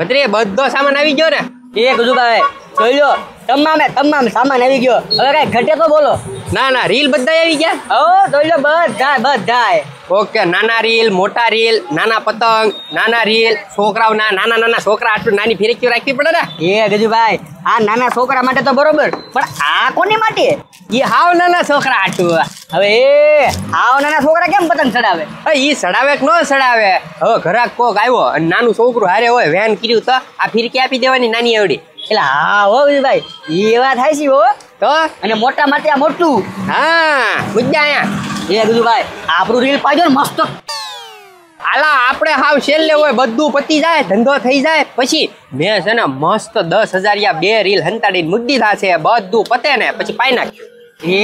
ભત્રી બધો સામાન આવી ગયો ને? એ ગજુભાઈ જોઈ લો, તમામ સામાન આવી ગયો. હવે કઈ ઘટે તો બોલો. ના રીલ બધા આવી ગયા. જોઈ લો બધાય. ઓકે, નાના રીલ, મોટા રીલ, નાના પતંગ, નાના રીલ, છોકરાઓના નાના છોકરા આટલું નાની ફિરકીઓ રાખવી પડે ને. એ ગજુભાઈ આ નાના છોકરા માટે તો બરોબર, પણ આ કોની માટે? એ હાવ નાના છોકરા આટલું. હવે હાવ નાના છોકરા કેમ પતંગ ચડાવે? ઈ ચડાવે કે ન ચડાવે? હવે ઘરાક કોક આવ્યો અને નાનું છોકરું હારે હોય, વેન કર્યું તો આ ફિરકી આપી દેવાની નાની એવડી. એટલે હા હો ગજુભાઈ એ વાત થાય છે હો. તો અને મોટા માટે આ મોટું. હા મુદ્દા અહીંયા. એ ગજુભાઈ આપણું રીલ પાડજો ને મસ્ત. હાલા આપણે હાવ છેલ્લે હોય, બધું પતી જાય, ધંધો થઈ જાય પછી મેં છે ને મસ્ત 10,000 બે રીલ હંતાડીને મુદ્દી થશે, બધું પતે ને પછી પાઈ નાખ્યું. એ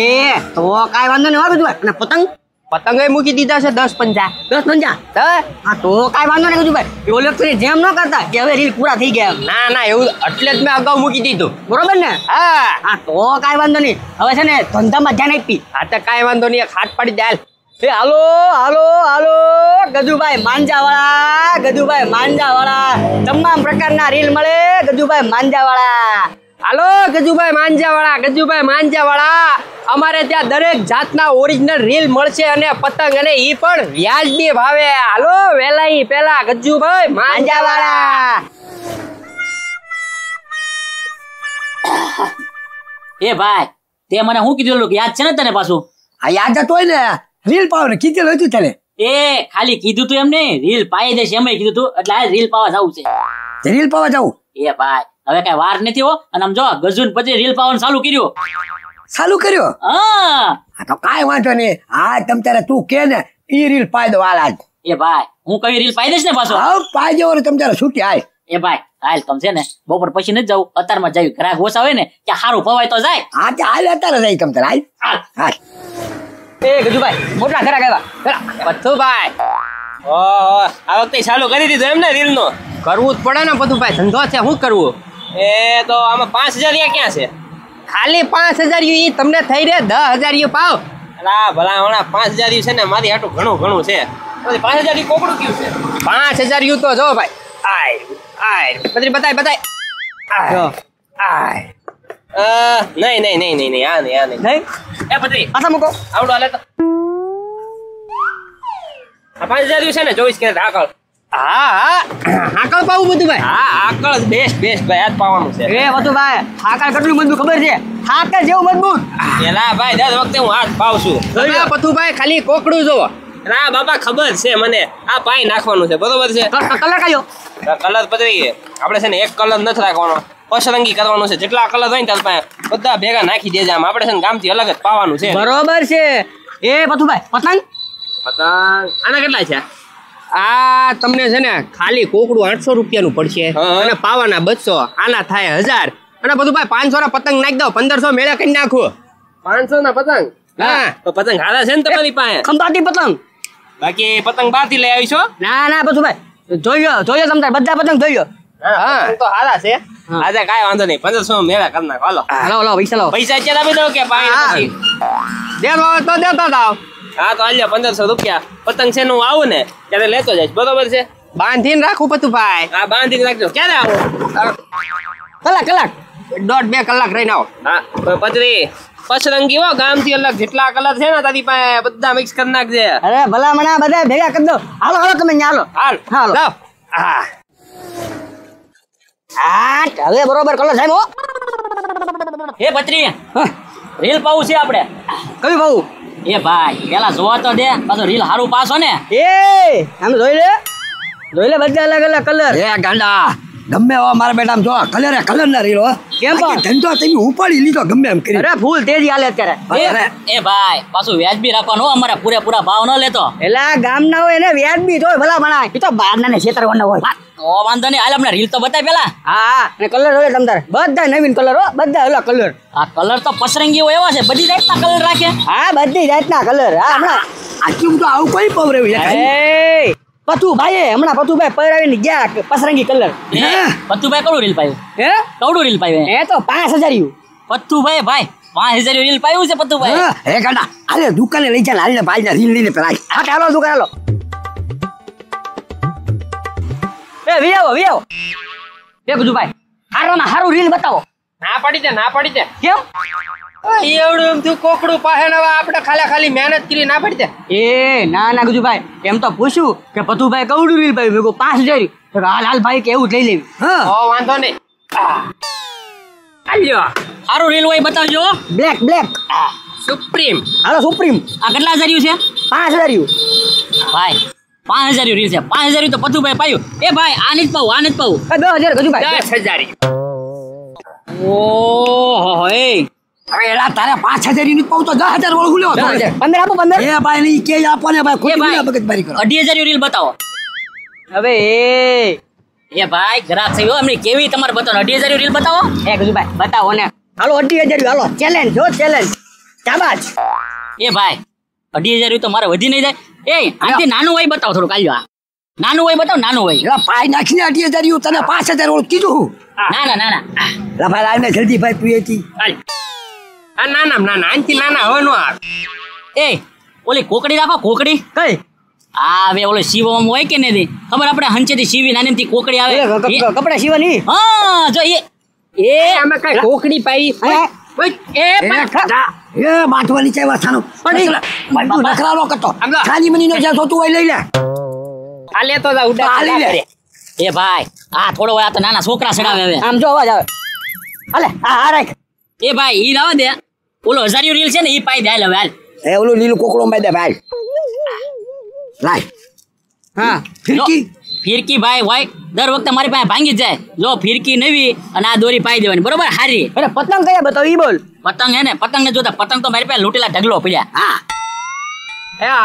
તો કાઈ વાંધો નહીં હો ગજુભાઈ. અને પતંગ મૂકી દીધા છે 10,50. હા તો કાઈ વાંધો નહીં ગજુભાઈ. ઓલો તો જેમ ન કરતા કે હવે રીલ પૂરા થઈ ગયા. ના એવું એટલે જ મેં અગાઉ મૂકી દીધું. બરોબર ને? હા તો કાઈ વાંધો નહીં. હવે છે ને ધંધામાં ધ્યાન આપી. હા તો કાઈ વાંધો નહીં, હાથ પાડી દે. એ હાલો ગજુભાઈ માંજાવાળા તમામ પ્રકારના રીલ મળે. ગજુભાઈ માંજાવાળા. હાલો ગજુભાઈ માંજાવાળા, અમારે ત્યાં દરેક જાતના ઓરિજિનલ રીલ મળશે અને પતંગ, અને ઈ પણ વ્યાજબી ભાવે. હાલો વેલાઈ પેલા ગજુભાઈ માંજાવાળા. એ ભાઈ તે મને શું કીધું યાદ છે ને તને? પાછું આ યાદ હતો ને, રીલ પાવ ને કીધેલું હતું તને. એ ખાલી કીધું તું એમ નહીં, રીલ પાઈ દેશે એમ કીધું તું. એટલે આ રીલ પાવા જવું છે. રીલ પાવા જવું? એ ભાઈ હવે કઈ વાર નથી હો. અને આમ જો ગજુન પછી રીલ પાવાનું ચાલુ કર્યું. હા તો કાઈ વાંધો નહીં. હા તમ તારે તું કે ને ઈ રીલ પાઈ દો હાલ આજ. એ ભાઈ હું કઈ રીલ પાઈ દઈશ ને પાછો. હા પાઈ દેવો તમ તારે છૂટી હાલ. એ ભાઈ હાલ તમ છે ને બપોર પછી નથી જવું, અત્યારમાં જવું. ગ્રાહક ઓછા હોય ને કે સારું પવાય તો જાય. હા તે હાલ અત્યારે જાય તમ તારે હાલ. એ ગજુભાઈ મોટા ઘરા ગયા પથુભાઈ. આ વખતે ચાલુ કરી દીધું એમ ને રીલ નો? કરવું જ પડે ને પથુભાઈ, ધંધો છે, શું કરવું? એ તો આમાં 5,000 ક્યાં છે? ખાલી 5,000 ઈ તમને થઈ રહે 10,000 પાવ. અલા ભલા હમણાં 5,000 છે ને મારી હાટું ઘણું છે. 5,000 કોકડું કયું છે? 5,000 તો જો ભાઈ. આય બધી બતાય. નહીં આ નહીં. એ પત્રી પાછા મૂકો. આવડો હાલે તો. આ 5,000 છે ને 24 કેરેટ આકળ. હા હાકળ પાવું બધું ભાઈ. હા આકળ બેસ્ટ ભાઈ, આજ પાવાનું છે. એ બધું હાકર કેટલું મજબૂત ખબર છે? હાકર જેવું મજબૂત. એલા ભાઈ દર વખતે હું હાથ પાવ છું. પથુભાઈ ખાલી કોકડું જોવો. ના બાપા ખબર છે મને, આ પાઈ નાખવાનું છે. બરોબર છે? કલર કયો? કલર પતરી આપણે છે ને એક કલર નથી રાખવાનો, પસરંગી કરવાનું છે. જેટલા કલર હોય ને તાર પાસે બધા ભેગા નાખી દેજે. આમ આપણે છે ને ગામથી અલગ જ પાવાનું છે. બરોબર છે. એ પથુભાઈ પતંગ આના કેટલા છે? આ તમને છે ને ખાલી કોકડું 800 રૂપિયાનું પડશે અને પાવાના 200. આના થાય 1000. અને બધું ભાઈ 500 ના પતંગ નાખી દો, 1500 મેળા કરી નાખો. 500 ના પતંગ? હા તો પતંગ હારા છે ને તમારી પાસે? ખંભાતી પતંગ. બાકી પતંગ બહારથી લઈ આવીશો? ના પથુભાઈ જોયો તમે બધા પતંગ જોયો. હા તો હારા છે. આજે કાંઈ વાંધો નહીં, 1500 મેળા કરી નાખો. હાલો પૈસા લાવો. પૈસા અત્યારે આપી દો કે પાણી દેતો તો દેતા જાવ. હા તો હાલ્યો 1500 રૂપિયા. પતંગ છે હું આવું ને ત્યારે લેતો જઈશ. બરોબર છે? બાંધીને રાખું પથુભાઈ. હા બાંધીને રાખજો. ક્યારે આવો? કલાક 1.5-2 કલાક રહીને આવો. હા પતરી પસરંગી હો, ગામથી અલગ જેટલા કલર છે ને તારી પાસે બધા મિક્સ કરી નાખજે. અરે ભલા મના બધા ભેગા કરી દો. હાલો તમે હાલો. હાલો. હા હવે બરોબર કલર સાહેબ. એ પત્રી રીલ પાવું છે આપણે. કયું પાવું? એ ભાઈ પેલા જોવા તો દે, પાછો રીલ હારું પાછો ને. એ આમ જોઈ લે બધા અલગ કલર. એ ગાંડા ગમે હો મારા બેટા જો કલર ના રીલ હો. કેમ પણ ધંધો તમે ઉપાડી લીધો ગમે એમ કરી. અરે ફૂલ તેજી હાલે અત્યારે. એ ભાઈ પાછું વ્યાજબી રાખવાનું, અમારા પૂરેપૂરા ભાવ ન લેતો. એલા ગામ ના હોય એને વ્યાજબી તો ભલા મણા. એ તો બહાર ના ને છેતરવાના હોય. ઓ વાંધો નહીં, હાલ અમને રીલ તો બતાય પેલા. હા અને કલર હોય તમતાર બધા નવીન કલર હો, બધા અલગ કલર. આ કલર તો પસરંગીઓ એવા છે, બધી જાતના કલર રાખે. હા બધી જાતના કલર. હા હમણાં આટલું તો આવું કોઈ પવરેવું. એ પથુભાઈ હમણાં પથુભાઈ ગયા પસરંગી કલર. પથુભાઈ કડું રીલ પાયું? કવડું રીલ પાયું? એ તો 5000. પથુભાઈ ભાઈ 5000 રીલ પાયું છે પથુભાઈ. હે ગાંડા હાલે દુકાને લઈ જા, હાલે ભાઈ ના રીલ લઈને પેલા. હા ચાલો દુકાન હાલો. એ વી આવો. એ ગજુભાઈ હારામાં હારું રીલ બતાવો. ના પડી દે ના પડી દે કેમ? એવડું એમ થયું કોકડું પાસે ને હવે આપણે ખાલી મહેનત કરી ના પડી દે. એ ના ના ગજુભાઈ એમ તો પૂછ્યું કે પથુભાઈ કવડું રીલ પાયું મેં 5000 તો હાલ ભાઈ કે એવું જ લઈ લેવી. ઓ વાંધો નહીં. આલ્યો સારું રીલ હોય બતાવજો. Black black supreme. હાલો સુપ્રીમ આ કેટલા હજાર છે 5000 ભાઈ? 5000 રીલ છે. 5000 તો પથુભાઈ પાયું. એ ભાઈ આ નથી પાવું, આ નથી પાવું. 10000 ગજુભાઈ 10,000. ઓહો એ હવે એલા તારે 5000 ની પાઉં તો 10000 વાળું લ્યો 15 આપો 15. એ ભાઈ ની કે આપો ને ભાઈ ખોટી ભાઈ. મગજમારી કરો. 2,500 રીલ બતાવો. હવે એ ભાઈ ગ્રાહક થયો એમની કેવી તમારે બતાવો. 2,500 રીલ બતાવો. એ ગજુભાઈ બતાવો ને. હાલો 20000 હાલો ચેલેન્જ જો ચેલેન્જ શાબાશ. એ ભાઈ 2,500 તો મારે વધી નહીં જાય. એ આનાથી નાનું હોય બતાવો થોડું કાલ્યો. આ નાનું હોય બતાવો, નાનું હોય. એલા પાઈ નાખીને 20000 તને 5000 વાળું કીધું હું. ના ના ના ના લા ભાઈ લાઈને જલ્દી ભાઈ પીએતી. હાલ. આ નાના નાના આનથી નાના હવે નો આવે. એ ઓલી કોકડી રાખો, કોકડી. કઈ આ હવે ઓલો શિવમ હોય કે નથી ખબર? આપણે હંચેથી શિવી નાનીથી કોકડી આવે. કપડા સીવાની. હા જો એ આમાં કઈ કોકડી પાઈ. એ એ માથવાની ચાવા થાનો પણ નખરાનો કરતો ખાલી મની નો જ્યાં જોતું હોય લઈ લે. આ લેતો જા ઉડા. હાલી લે. એ ભાઈ આ થોડો હોય આ તો નાના છોકરા ચડાવે હવે. આમ જો અવાજ આવે. હાલે આ રાખ. એ ભાઈ ઈ લાવા દે. ઓલો 1000 રીલ છે ને ઈ પાઈ દે. હાલ હવે હાલ. એ ઓલું લીલું કોકડો મારી દે ભાઈ. લાય. હા ફિરકી ફિરકી ભાઈ હોય દર વખતે મારી પાસે ભાંગી જ જાય. જો ફિરકી નવી અને આ દોરી પાઈ દેવાની બરોબર હારી. અરે પતંગ કયા બતાવ ઈ બોલ. પતંગ હે ને પતંગ ને જોતા પતંગ તો મારી પાસે લૂટેલા ઢગલો પડ્યા. હા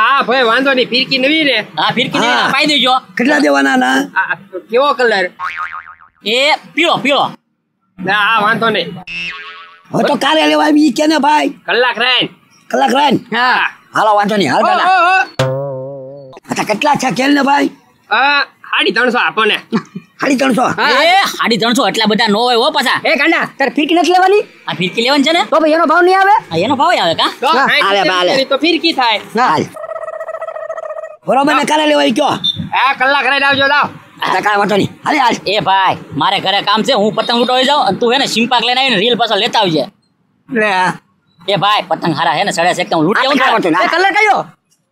હા ભાઈ વાંધો નહીં. ફિરકી નવી ને. હા ફિરકી નવી પાઈ દેજો. કેટલા દેવાના ના? આ કેવો કલર? એ પીળો પીળો. ના આ વાંધો નહીં. હવે તો કાલે લેવા આવી કે ને ભાઈ કલાક રાઈન. કલાક રાન. હા. હાલો વાંધો નહીં હાલ દાદા. અચ્છા કેટલા છે કેલ ને ભાઈ? 350 આપો ને. 350. એ 350 એટલા બધા નો હોય હો પાછા. એ કાંડા તારે ફિરકી નથી લેવાની? આ ફિરકી લેવાની છે ને તો ભાઈ એનો ભાવ નહીં આવે. આ એનો ભાવ આવે કા? તો હા, 60 હાલે, હાલે. તો ફિરકી થાય. હાલ બરોબર ને કાલે લેવાય કયો? આ કલાક રાઈન આવજો લાવ. અચ્છા કાલે વાંધો નહીં હાલે હાલ. એ ભાઈ મારે ઘરે કામ છે. હું પતંગ લૂંટાવી જાઉં અને તું હે ને સિમ્પાક લઈને આવીને રીલ પાછળ લેતા આવજે. લે એ ભાઈ પતંગ હારા હે ને સડે છે હું લૂંટી આવું. એ કલર કયો?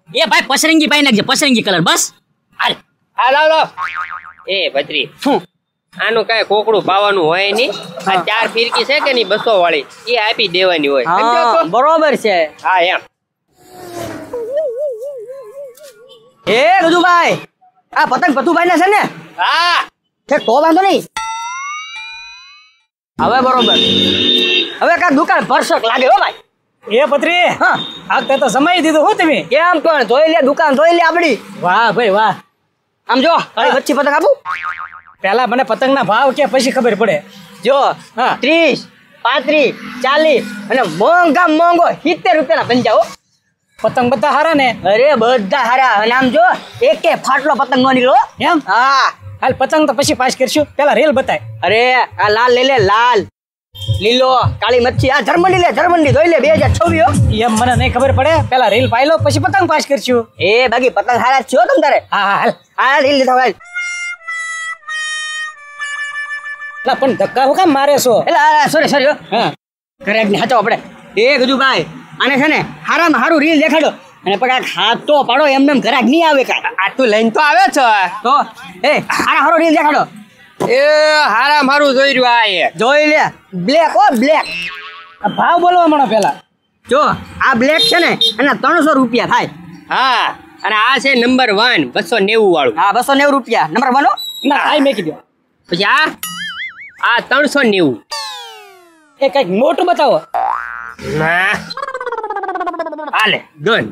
એ ભાઈ પસરંગી પાઈ નાખજે. પસરંગી કલર બસ હાલ. આ લાવ લાવ. એ ભત્રી આનું કઈ કોકડું પાવાનું હોય નહીં. આ 4 ફિરકી છે કે નહીં 200 વાળી એ આપી દેવાની હોય. સમજો તો? બરોબર છે. હા એમ. એ ગજુભાઈ આ પતંગ પતુભાઈ ના છે ને? હા છે તો વાંધો નહીં. હવે બરોબર. હવે કાંઈક દુકાન ભરસક લાગે હો ભાઈ. એ પત્રી હા આ તો સમય દીધો હું તમે. કેમ પણ જોઈ લે દુકાન જોઈ લે આપડી. વાહ ભાઈ વાહ. આમ જો તારી વચ્ચે પતંગ આપું. પેલા મને પતંગના ભાવ કે પછી ખબર પડે. જો હા. 30 35 40 અને મોંઘા મોંઘો 70 રૂપિયાના પંજા હો. પતંગ બધા હારા ને? અરે બધા હારા. અને આમ જો એકે ફાટલો પતંગ નો નીકળો. એમ હા હાલ પતંગ તો પછી પાસ કરશું. પેલા રેલ બતાય. અરે આ લાલ લઈ લે લાલ લીલો કાળી મચ્છી. આ જર્મની લે જર્મની જોઈ લે 2026 હો. એમ મને નહીં ખબર પડે. પેલા રેલ પાઈ લો પછી પતંગ પાસ કરશું. એ બાકી પતંગ હારા છો તમ તારે. હા હા હાલ. આ રીલ લીધા ભાઈ. લા પણ ધક્કા હું કામ મારે છો? એટલે સોરી સોરી હા કરે જ ને હાચો આપણે. એ ગજુભાઈ આને છે ને હારામાં હારું રીલ દેખાડો અને પકા હાથ તો પાડો એમ એમ ઘરાક નહીં આવે કાંઈ. આ તું લઈને તો આવે છે. તો એ હારો રીલ દેખાડો. એ હારા મારું જોઈ રહ્યું આ એ. જોઈ લે બ્લેક ઓ બ્લેક. આ ભાવ બોલવા મળો પેલા. જો આ બ્લેક છે ને એના 300 રૂપિયા થાય. હા અને આ છે નંબર 1 290 વાળું. હા 290 રૂપિયા નંબર 1 ના આઈ મેકી દો. પછી આ 390. એ કઈક મોટું બતાવો. ના હાલે ગન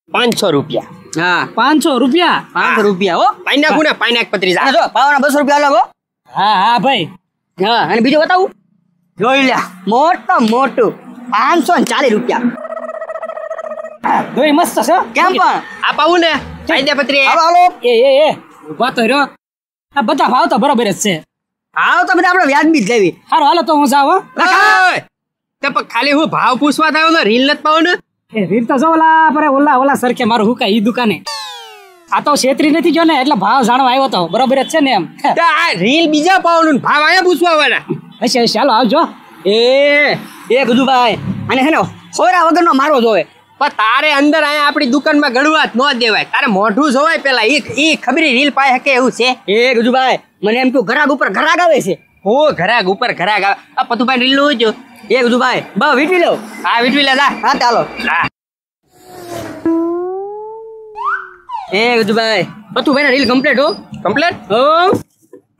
500 રૂપિયા. હા 500 રૂપિયા. 500 રૂપિયા હો. પાઈ નાખું ને પાઈ નાખ પત્રી અને જો પાવાના 200 રૂપિયા અલગ હો. હા હા ભાઈ. હા અને બીજું બતાવું. જોઈ લે મોટું મોટું 540 રૂપિયા. દોઈ મસ્ત છે. કેમ પણ આ પાવું ને પાઈ દે પત્રી. હાલો હાલો. એ ઉભા તો રહ્યો. આ બધા ભાવ તો બરોબર જ છે. આવ તો બધા આપણે વ્યાજબી જ લેવી. હારો હાલો તો હું જાવ હો. ઓય! તે પણ ખાલી હું ભાવ પૂછવા આવ્યો ને રીલ નથી પાવ ને. એ રીત તો જો ઓલા પર ઓલા સરખે મારું હુકા ઈ દુકાને. આ તો છેતરી નથી ગયો ને એટલે ભાવ જાણવા આવ્યો તો બરોબર જ છે ને એમ તો આ રીલ બીજા પાવાનું ને ભાવ અહીંયા પૂછવા આવવાના. હશે ચાલો આવજો. એ ગજુભાઈ અને હે ને ખોરા વગરનો મારો જોવે. પણ તારે અંદર અહીંયા આપણી દુકાનમાં ગળવા જ ન દેવાય. તારે મોઢું જોવાય પેલા ઈ ખબરી રીલ પાય હકે એવું છે. એ ગજુભાઈ મને એમ તું ઘરાક ઉપર ઘરાક આવે છે. હો ઘરાક ઉપર ઘરાક આવે. આ પતુભાઈ રીલ નું જો. એ ગજુભાઈ બસ વીટવી લો. હા વીટવી લે જા. હા ચાલો. હા એ ગજુભાઈ પતુભાઈ ના રીલ કમ્પ્લીટ હો. કમ્પ્લેટ હો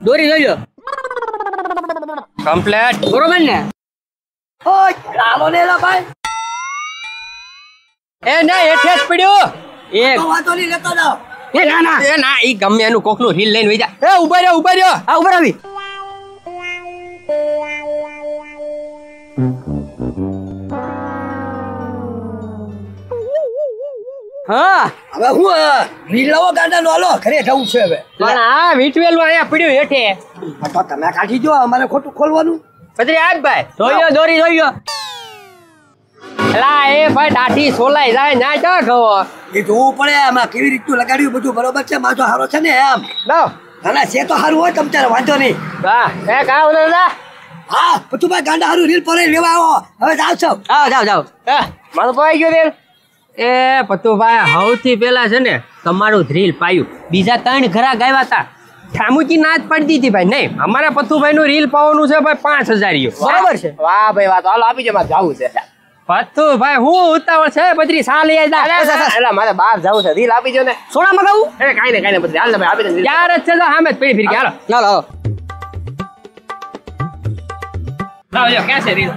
દોરી જોઈ લો. કમ્પ્લેટ બરોબર ને. ઓય ચાલો ને લા ભાઈ. એ ના હેઠે જ પડ્યો. એ વાતો નહીં લેતા જાઓ. એ ના ના એ ના ઈ ગમે એનું કોકનું રીલ લઈને વઈ જા. એ ઉભા રહ્યો ઉભા રહ્યો. આ ઉપર આવી. હા હવે હું રીલ લાવો ગાંડા નો હાલો ઘરે જવું છે હવે. પણ આ વીટવેલું અહીંયા પડ્યું હેઠે. તો તમે કાઢી દો અમારે ખોટું ખોલવાનું. પછી આજ ભાઈ જોઈ લો દોરી જોઈ લો. એલા એ ભાઈ દાઢી સોલાઈ જાય ના જા ગવો. એ જોવું પડે આમાં કેવી રીતનું લગાડ્યું બધું બરોબર છે. માજો હારો છે ને એમ. લાવ ના છે તો સારું હોય તમ તારે વાંધો નહીં. હા એ કાવ દાદા. હા પછી ભાઈ ગાંડા હારું રીલ પર લેવા આવો. હવે જાવ છો. આવો જાઓ જાઓ. મારું પાઈ ગયો રેલ. એ પતુભાઈ સૌથી પેલા છે ને તમારું રીલ પાયું. બીજા 3 ઘરાક આવ્યા હતા. ઠામુજી ના જ પાડી દીધી ભાઈ. નહીં અમારા પતુભાઈ નું રીલ પાવાનું છે ભાઈ 5000. બરાબર છે. વાહ ભાઈ વાહ. હાલો આપી જો મારે જવું છે. પતુભાઈ હું ઉતાવળ છે બદરી સા લઈ આવી. મારે બહાર જવું છે. રીલ આપી જો ને. સોડા મગાવું. એ કાઈ ને બદરી હાલ તમે આપી દે. યાર જ છે તો સામે જ પડી ફિર હાલો. ચાલો હાલો. લાવ જો ક્યાં છે રીલ.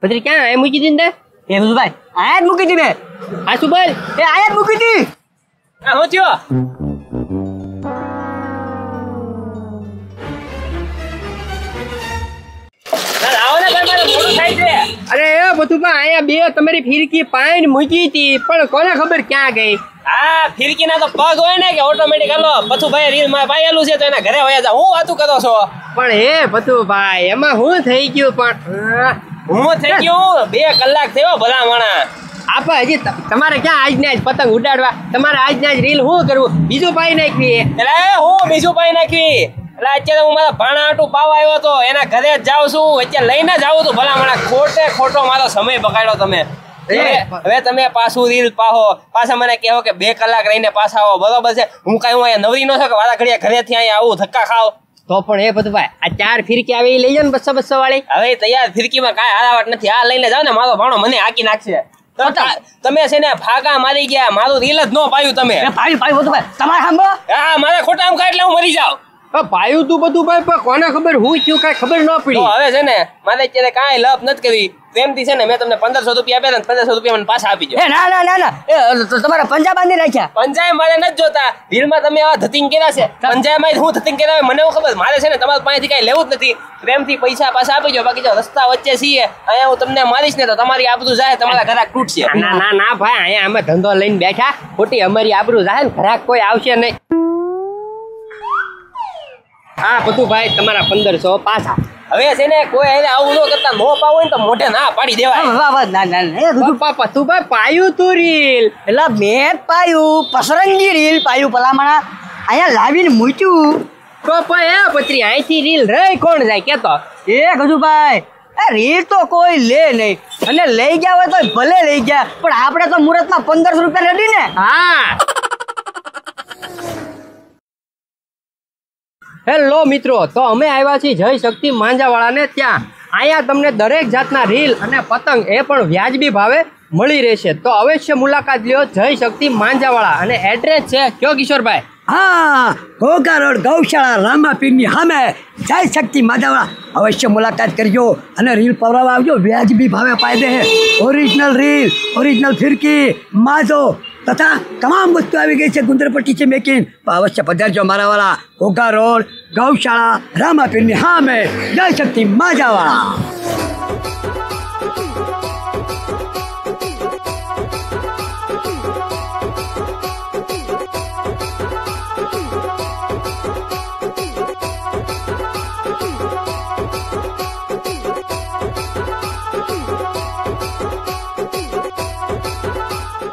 બદરી ક્યાં એ મૂકી દીધી ને. એ ગજુભાઈ આયા જ મૂકી દી મેં. આ શું બોલ. એ આયા જ મૂકી દી. હું થયો. અરે એ પતુભાઈ અહીંયા બે તમારી ફિરકી પાઈન મૂકી હતી પણ કોને ખબર ક્યાં ગઈ. આ ફિરકી ના તો પગ હોય ને કે ઓટોમેટિક હાલો પથુભાઈ રીલ માં પાયેલું છે તો એના ઘરે વયા જા. હું વાતું કરો છો. પણ હે પતુભાઈ એમાં શું થઈ ગયું પણ હું થઈ ગયો 2 કલાક થયો ભલા માણા. આપા હજી તમારે ક્યાં આજ ને આજ પતંગ ઉડાડવા. તમારે આજ ને આજ રીલ શું કરવું બીજું પાઈ નાખવી. એટલે હું બીજું પાઈ નાખવી. એટલે અત્યારે હું મારા ભાણા આટું પાવા આવ્યો હતો એના ઘરે જ જાઉં છું. અત્યારે લઈને જ આવું છું ભલા માણા. ખોટો મારો સમય બગાડ્યો તમે. હવે તમે પાછું રીલ પાહો પાછા મને કહો કે 2 કલાક રહીને પાછા આવો. બરોબર છે. હું કઈ હું અહીંયા નવરી નો છું કે વારા ઘડિયા ઘરેથી અહીંયા આવું ધક્કા ખાવ. તો પણ એ પતુભાઈ આ 4 ફિરકી આવી લઈ જાવ ને 200 વાળી. હવે તૈયાર ફિરકીમાં કાંઈ હારાવટ નથી. આ લઈને જાવ ને મારો ભાણો મને હાકી નાખશે. તમે છે ને ફાકા મારી ગયા. મારું રીલ જ ન પાયું તમે. એ પાયું પાયું ગજુભાઈ તમારે સાંભળો. હા મારા ખોટા આમ એટલે હું મરી જાઉં. પાયું તું બધું ભાઈ પણ કોને ખબર હું થયું કઈ ખબર ન તો પડી. હવે છે ને મારે અત્યારે કાંઈ લપ નથી કરી. પ્રેમથી છે ને મેં તમને 1500 રૂપિયા આપ્યા ને 1500 રૂપિયા મને પાછા આપી દો. એ ના ના ના ના એ તો તમારા પંજા બાંધી રાખ્યા. પંચાયત મારે નથી જોતા. રીલમાં તમે આવા ધતિંગ કર્યા છે. પંચાયતમાં હું ધતિંગ કર્યા મને એવું ખબર. મારે છે ને તમારા પાસેથી કાંઈ લેવું જ નથી. પ્રેમથી પૈસા પાછા આપી દો. બાકી જો રસ્તા વચ્ચે છીએ અહીંયા હું તમને મારીશ ને તો તમારી આબરૂ જાય. તમારા ઘરાક તૂટશે. ના ના ના ભાઈ અહીંયા અમે ધંધો લઈને બેઠા. ખોટી અમારી આબરૂ જાય ને ઘરાક કોઈ આવશે નહીં. હા પતુભાઈ તમારા 1500 પાછા. હવે છે ને કોઈ એને આવું ન કરતા નો પાવો ને તો મોઢે ના પાડી દેવાય. વાહ વાહ ના ના ના પતુભાઈ પાયું તું રીલ. એટલે મેં પાયું પસરંગી રીલ પાયું ભલામણા અહીંયા લાવીને મૂક્યું. તો પણ એ પત્રી અહીંથી રીલ રહી કોણ જાય કેતો. એ ગજુભાઈ એ રીલ તો કોઈ લે નહીં અને લઈ ગયા હોય તો ભલે લઈ ગયા પણ આપણે તો મુહૂર્તમાં 1500 રૂપિયા રેડી ને. હા હેલો મિત્રો, તો અમે આવ્યા છીએ જય શક્તિ માંજાવાળાને ત્યાં. અહીંયા તમને દરેક જાતના રીલ અને પતંગ એ પણ વ્યાજબી ભાવે મળી રહેશે. તો અવશ્ય મુલાકાત લ્યો જય શક્તિ માંજાવાળા. અને એડ્રેસ છે કયો કિશોરભાઈ? હા ઘોઘા રોડ ગૌશાળા રામાપીરની સામે જય શક્તિ માધવવાળા. અવશ્ય મુલાકાત કરજો અને રીલ પવરાવા આવજો. વ્યાજબી ભાવે પાયદે ઓરિજિનલ રીલ, ઓરિજિનલ ફિરકી, માજો તથા તમામ વસ્તુ આવી ગઈ છે. ગુંદરપટ્ટી છે મેકિન. અવશ્ય પધારજો મારા વાળા. ઘોઘા રોડ ગૌશાળા રામાપીરની સામે જય શક્તિ માધવવાળા.